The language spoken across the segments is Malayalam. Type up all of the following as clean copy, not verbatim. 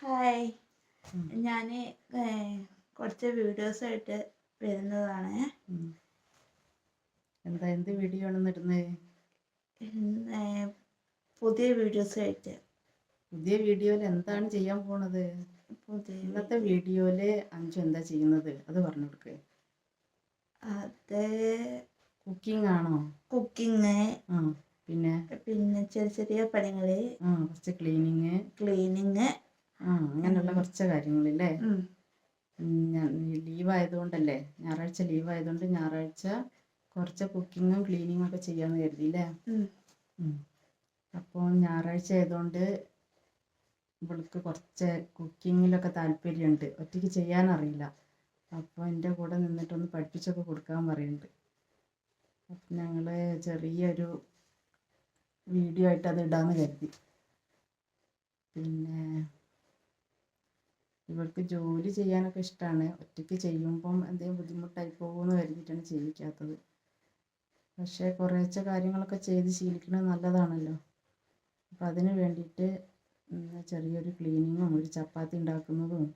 ഹായ്, ഞാൻ കുറച്ച് വീഡിയോസായിട്ട് വരുന്നതാണ്. എന്ത് വീഡിയോ ആണെന്ന് ഇടുന്നത്? പുതിയ വീഡിയോസായിട്ട്. പുതിയ വീഡിയോയിൽ എന്താണ് ചെയ്യാൻ പോണത്? ഇന്നത്തെ വീഡിയോയിൽ അഞ്ചു എന്താ ചെയ്യുന്നത് അത് പറഞ്ഞു കൊടുക്ക്. അത് കുക്കിംഗ് ആണോ? കുക്കിങ്, പിന്നെ പിന്നെ ചെറിയ ചെറിയ പണികൾ, കുറച്ച് ക്ലീനിങ് അങ്ങനെയുള്ള കുറച്ച് കാര്യങ്ങളില്ലേ. ലീവായതുകൊണ്ടല്ലേ, ഞായറാഴ്ച ലീവായതുകൊണ്ട് ഞായറാഴ്ച കുറച്ച് കുക്കിങ്ങും ക്ലീനിങ്ങും ഒക്കെ ചെയ്യാമെന്ന് കരുതിയില്ലേ. അപ്പോൾ ഞായറാഴ്ച ആയതുകൊണ്ട് ഇവൾക്ക് കുറച്ച് കുക്കിങ്ങിലൊക്കെ താല്പര്യമുണ്ട്. ഒറ്റയ്ക്ക് ചെയ്യാനറിയില്ല. അപ്പോൾ എൻ്റെ കൂടെ നിന്നിട്ടൊന്ന് പഠിപ്പിച്ചൊക്കെ കൊടുക്കാൻ പറയുന്നുണ്ട്. അപ്പം ഞങ്ങൾ ചെറിയൊരു വീഡിയോ ആയിട്ട് അത് ഇടാമെന്ന് കരുതി. പിന്നെ ഇവൾക്ക് ജോലി ചെയ്യാനൊക്കെ ഇഷ്ടമാണ്. ഒറ്റയ്ക്ക് ചെയ്യുമ്പം എന്തെങ്കിലും ബുദ്ധിമുട്ടായി പോകുമെന്ന് കരുതിയിട്ടാണ് ചെയ്യിക്കാത്തത്. പക്ഷേ കുറേശ്ശെ കാര്യങ്ങളൊക്കെ ചെയ്ത് ശീലിക്കുന്നത് നല്ലതാണല്ലോ. അപ്പം അതിന് വേണ്ടിയിട്ട് ചെറിയൊരു ക്ലീനിങ്ങും ഒരു ചപ്പാത്തി ഉണ്ടാക്കുന്നതും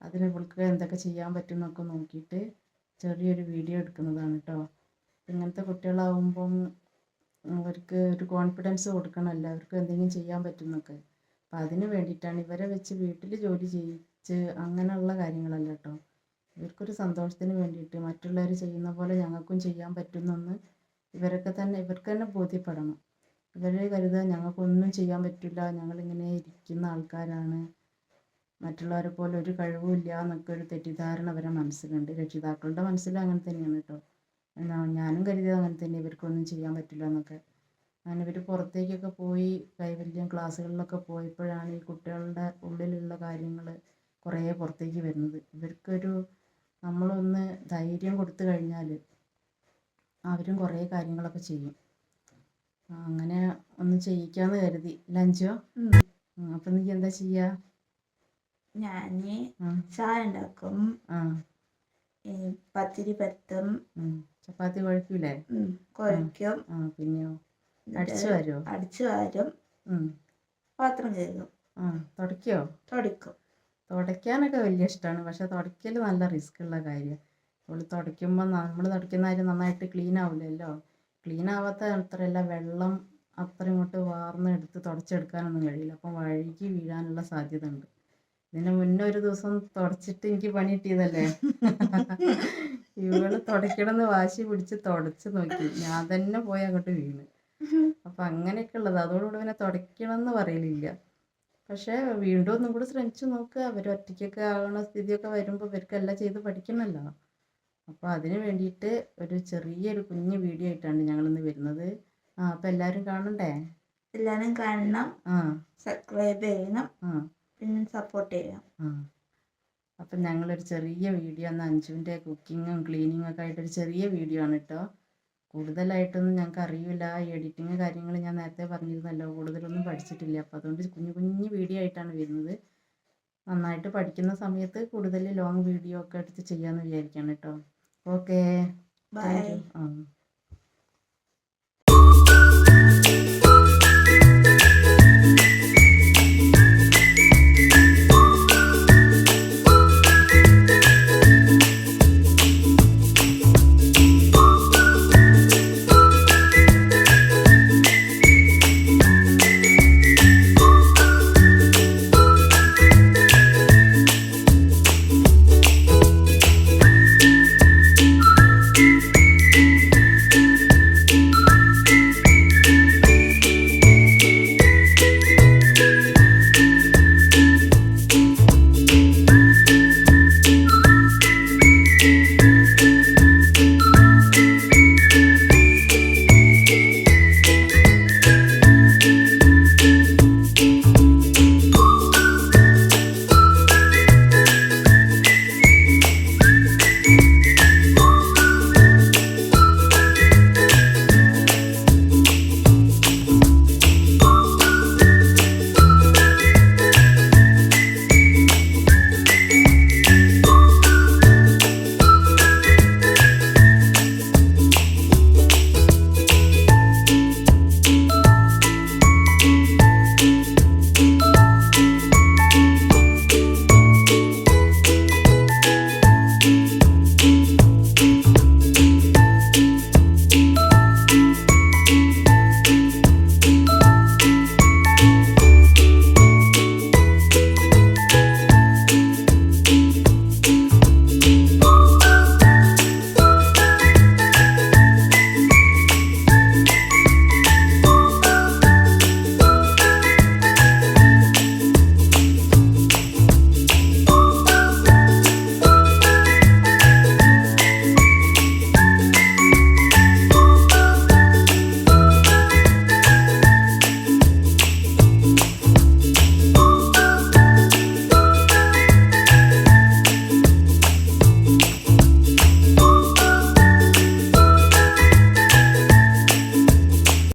അതിന് ഇവൾക്ക് എന്തൊക്കെ ചെയ്യാൻ പറ്റുമെന്നൊക്കെ നോക്കിയിട്ട് ചെറിയൊരു വീഡിയോ എടുക്കുന്നതാണ് കേട്ടോ. ഇങ്ങനത്തെ കുട്ടികളാവുമ്പം അവർക്ക് ഒരു കോൺഫിഡൻസ് കൊടുക്കണമല്ലോ, അവർക്ക് എന്തെങ്കിലും ചെയ്യാൻ പറ്റുമെന്നൊക്കെ. അപ്പം അതിന് വേണ്ടിയിട്ടാണ്. ഇവരെ വെച്ച് വീട്ടിൽ ജോലി ചെയ്യിച്ച് അങ്ങനെയുള്ള കാര്യങ്ങളല്ല കേട്ടോ. ഇവർക്കൊരു സന്തോഷത്തിന് വേണ്ടിയിട്ട് മറ്റുള്ളവർ ചെയ്യുന്ന പോലെ ഞങ്ങൾക്കും ചെയ്യാൻ പറ്റുമെന്നൊന്ന് ഇവർക്ക് തന്നെ ബോധ്യപ്പെടണം. ഇവർ കരുതുക ഞങ്ങൾക്കൊന്നും ചെയ്യാൻ പറ്റില്ല, ഞങ്ങളിങ്ങനെ ഇരിക്കുന്ന ആൾക്കാരാണ്, മറ്റുള്ളവരെ പോലെ ഒരു കഴിവുമില്ല എന്നൊക്കെ ഒരു തെറ്റിദ്ധാരണ അവരെ മനസ്സിലുണ്ട്. രക്ഷിതാക്കളുടെ മനസ്സിലും അങ്ങനെ തന്നെയാണ് കേട്ടോ. ഞാനും കരുതിയത് അങ്ങനെ തന്നെ, ഇവർക്കൊന്നും ചെയ്യാൻ പറ്റില്ല എന്നൊക്കെ. അങ്ങനെ ഇവർ പുറത്തേക്കൊക്കെ പോയി കൈവല്യം ക്ലാസ്സുകളിലൊക്കെ പോയപ്പോഴാണ് ഈ കുട്ടികളുടെ ഉള്ളിലുള്ള കാര്യങ്ങൾ കുറേ പുറത്തേക്ക് വരുന്നത്. ഇവർക്കൊരു നമ്മളൊന്ന് ധൈര്യം കൊടുത്തു കഴിഞ്ഞാൽ അവരും കുറേ കാര്യങ്ങളൊക്കെ ചെയ്യും. അങ്ങനെ ഒന്ന് ചെയ്യിക്കാമെന്ന് കരുതി. ലഞ്ചോ? അപ്പം നീ എന്താ ചെയ്യുക? ഞാൻ ചായ ഉണ്ടാക്കും, പത്തിരി പരത്തും, ചപ്പാത്തി കുഴക്കൂലേ? കുഴയ്ക്കും, പിന്നെയോ അടിച്ചു വാരും, പാത്രം കഴുകും, തുടയ്ക്കും. തുടയ്ക്കാനൊക്കെ വലിയ ഇഷ്ടമാണ്. പക്ഷെ തുടയ്ക്കൽ നല്ല റിസ്ക് ഉള്ള കാര്യമാണ്. അവൾ തുടയ്ക്കുമ്പോൾ നമ്മൾ തുടയ്ക്കുന്ന കാര്യം നന്നായിട്ട് ക്ലീൻ ആവില്ലല്ലോ. ക്ലീൻ ആവാത്ത അത്രയല്ല, വെള്ളം അത്ര ഇങ്ങോട്ട് വാർന്നെടുത്ത് തുടച്ചെടുക്കാനൊന്നും കഴിയില്ല. അപ്പം വഴുകി വീഴാനുള്ള സാധ്യത ഉണ്ട്. ഇതിന് മുന്നേ ഒരു ദിവസം തുടച്ചിട്ട് എനിക്ക് പണി കിട്ടിയതല്ലേ. ഇവള് തുടയ്ക്കണമെന്ന് വാശി പിടിച്ച് തുടച്ച് നോക്കി, ഞാൻ തന്നെ പോയി അങ്ങോട്ട് വീണ്. അപ്പം അങ്ങനെയൊക്കെ ഉള്ളത്. അതോടുകൂടി പിന്നെ തുടയ്ക്കണമെന്ന് പറയലില്ല. പക്ഷേ വീണ്ടും ഒന്നും കൂടി ശ്രമിച്ചു നോക്കുക. അവർ ഒറ്റയ്ക്കൊക്കെ ആവുന്ന സ്ഥിതിയൊക്കെ വരുമ്പോൾ ഇവർക്കെല്ലാം ചെയ്ത് പഠിക്കണമല്ലോ. അപ്പോൾ അതിന് വേണ്ടിയിട്ട് ഒരു ചെറിയൊരു കുഞ്ഞു വീഡിയോ ആയിട്ടാണ് ഞങ്ങളിന്ന് വരുന്നത്. അപ്പം എല്ലാവരും കാണണ്ടേ? എല്ലാവരും കാണണം, സബ്സ്ക്രൈബ് ചെയ്യണം, പിന്നെ സപ്പോർട്ട് ചെയ്യണം. അപ്പം ഞങ്ങളൊരു ചെറിയ വീഡിയോ ആണ്, അഞ്ജുവിൻ്റെ കുക്കിങ്ങും ക്ലീനിങ്ങും ഒക്കെ ആയിട്ടൊരു ചെറിയ വീഡിയോ ആണ് കേട്ടോ. കൂടുതലായിട്ടൊന്നും ഞങ്ങൾക്ക് അറിയില്ല. എഡിറ്റിങ് കാര്യങ്ങൾ ഞാൻ നേരത്തെ പറഞ്ഞിരുന്നല്ലോ, കൂടുതലൊന്നും പഠിച്ചിട്ടില്ല. അപ്പോൾ അതുകൊണ്ട് കുഞ്ഞു കുഞ്ഞു വീഡിയോ ആയിട്ടാണ് വരുന്നത്. നന്നായിട്ട് പഠിക്കുന്ന സമയത്ത് കൂടുതൽ ലോങ് വീഡിയോ ഒക്കെ എടുത്ത് ചെയ്യാമെന്ന് വിചാരിക്കുകയാണ് കേട്ടോ. Okay, by.